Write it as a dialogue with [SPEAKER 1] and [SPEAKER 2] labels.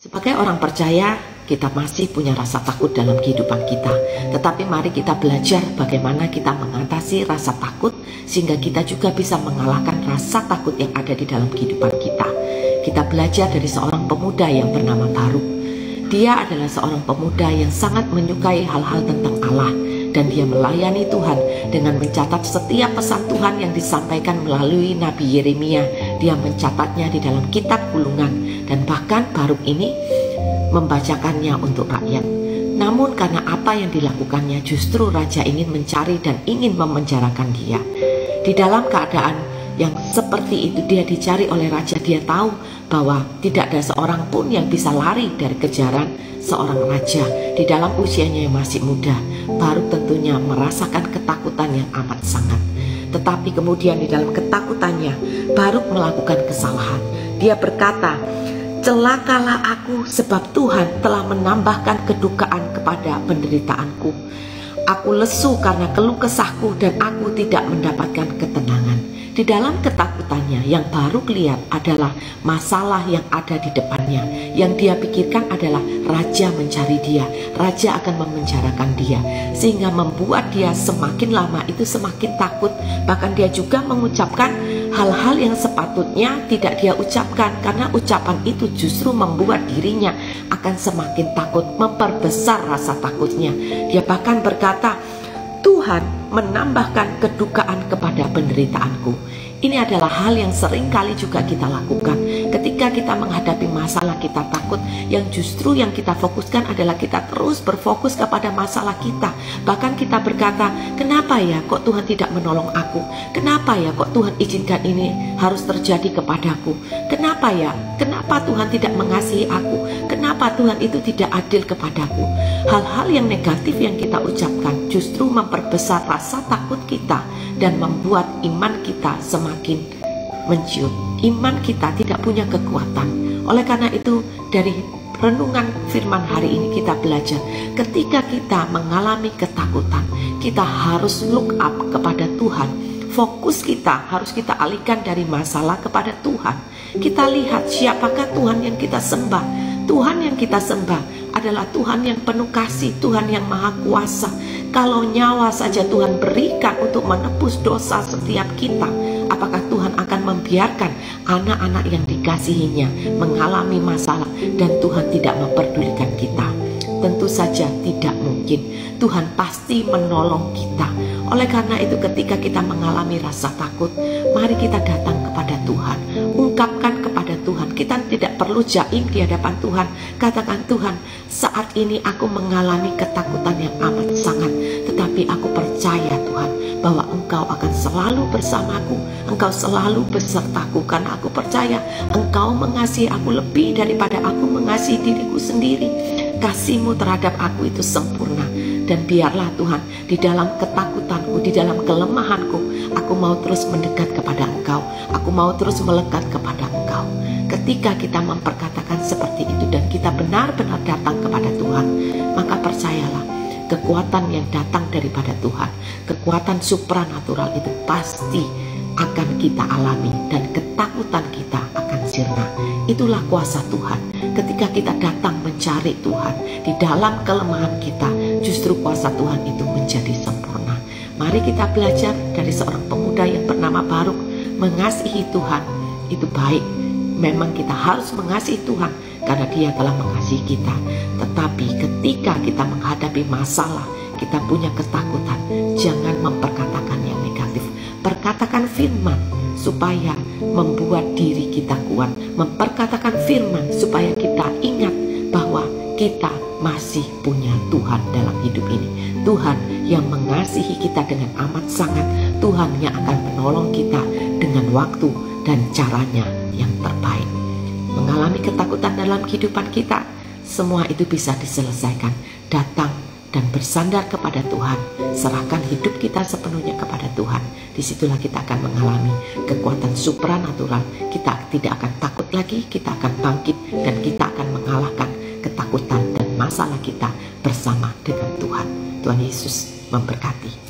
[SPEAKER 1] Sebagai orang percaya, kita masih punya rasa takut dalam kehidupan kita. Tetapi mari kita belajar bagaimana kita mengatasi rasa takut sehingga kita juga bisa mengalahkan rasa takut yang ada di dalam kehidupan kita. Kita belajar dari seorang pemuda yang bernama Baruk. Dia adalah seorang pemuda yang sangat menyukai hal-hal tentang Allah, dan dia melayani Tuhan dengan mencatat setiap pesan Tuhan yang disampaikan melalui Nabi Yeremia. Dia mencatatnya di dalam kitab gulungan, dan bahkan Baruk ini membacakannya untuk rakyat. Namun karena apa yang dilakukannya, justru raja ingin mencari dan ingin memenjarakan dia. Di dalam keadaan yang seperti itu dia dicari oleh raja. Dia tahu bahwa tidak ada seorang pun yang bisa lari dari kejaran seorang raja di dalam usianya yang masih muda. Baruk tentunya merasakan ketakutan yang amat sangat. Tetapi kemudian di dalam ketakutannya, Baruk melakukan kesalahan. Dia berkata, "Celakalah aku sebab Tuhan telah menambahkan kedukaan kepada penderitaanku. Aku lesu karena keluh kesahku dan aku tidak mendapatkan ketenangan." Di dalam ketakutannya, yang Baruk lihat adalah masalah yang ada di depannya. Yang dia pikirkan adalah raja mencari dia, raja akan memenjarakan dia, sehingga membuat dia semakin lama itu semakin takut. Bahkan dia juga mengucapkan hal-hal yang sepatutnya tidak dia ucapkan, karena ucapan itu justru membuat dirinya akan semakin takut, memperbesar rasa takutnya. Dia bahkan berkata, "Tuhan menambahkan kedukaan kepada penderitaanku." Ini adalah hal yang sering kali juga kita lakukan. Ketika kita menghadapi masalah, kita takut. Yang justru yang kita fokuskan adalah kita terus berfokus kepada masalah kita. Bahkan kita berkata, "Kenapa ya kok Tuhan tidak menolong aku? Kenapa ya kok Tuhan izinkan ini harus terjadi kepadaku? Kenapa ya? Kenapa Tuhan tidak mengasihi aku? Kenapa Tuhan itu tidak adil kepadaku?" Hal-hal yang negatif yang kita ucapkan justru memperbesar rasa takut kita dan membuat iman kita semakin menciut. Iman kita tidak punya kekuatan. Oleh karena itu, dari renungan firman hari ini kita belajar, ketika kita mengalami ketakutan, kita harus look up kepada Tuhan. Fokus kita harus kita alihkan dari masalah kepada Tuhan. Kita lihat siapakah Tuhan yang kita sembah. Tuhan yang kita sembah adalah Tuhan yang penuh kasih, Tuhan yang maha kuasa. Kalau nyawa saja Tuhan berikan untuk menebus dosa setiap kita, apakah Tuhan akan membiarkan anak-anak yang dikasihinya mengalami masalah dan Tuhan tidak memperdulikan kita? Tentu saja tidak mungkin. Tuhan pasti menolong kita. Oleh karena itu, ketika kita mengalami rasa takut, mari kita datang kepada Tuhan, ungkapkan kepada Tuhan. Kita tidak perlu jaim di hadapan Tuhan. Katakan, "Tuhan, saat ini aku mengalami ketakutan yang amat sangat, tetapi aku percaya Tuhan bahwa Engkau akan selalu bersamaku, Engkau selalu besertaku, karena aku percaya Engkau mengasihi aku lebih daripada aku mengasihi diriku sendiri. Kasih-Mu terhadap aku itu sempurna." Dan biarlah Tuhan, di dalam ketakutanku, di dalam kelemahanku, aku mau terus mendekat kepada Engkau, aku mau terus melekat kepada Engkau. Ketika kita memperkatakan seperti itu dan kita benar-benar datang kepada Tuhan, maka percayalah, kekuatan yang datang daripada Tuhan, kekuatan supranatural itu pasti akan kita alami dan ketakutan kita akan sirna. Itulah kuasa Tuhan. Ketika kita datang mencari Tuhan di dalam kelemahan kita, justru kuasa Tuhan itu menjadi sempurna. Mari kita belajar dari seorang pemuda yang bernama Baruk. Mengasihi Tuhan itu baik. Memang kita harus mengasihi Tuhan karena Dia telah mengasihi kita. Tetapi ketika kita menghadapi masalah, kita punya ketakutan, jangan memperkatakan yang negatif. Perkatakan firman supaya membuat diri kita kuat. Memperkatakan firman supaya kita ingat bahwa kita masih punya Tuhan dalam hidup ini. Tuhan yang mengasihi kita dengan amat sangat. Tuhan yang akan menolong kita dengan waktu dan caranya yang terbaik. Mengalami ketakutan dalam kehidupan kita, semua itu bisa diselesaikan. Datang dan bersandar kepada Tuhan, serahkan hidup kita sepenuhnya kepada Tuhan. Disitulah kita akan mengalami kekuatan supranatural. Kita tidak akan takut lagi, kita akan bangkit dan kita akan mengalahkan ketakutan dan masalah kita bersama dengan Tuhan. Tuhan Yesus memberkati.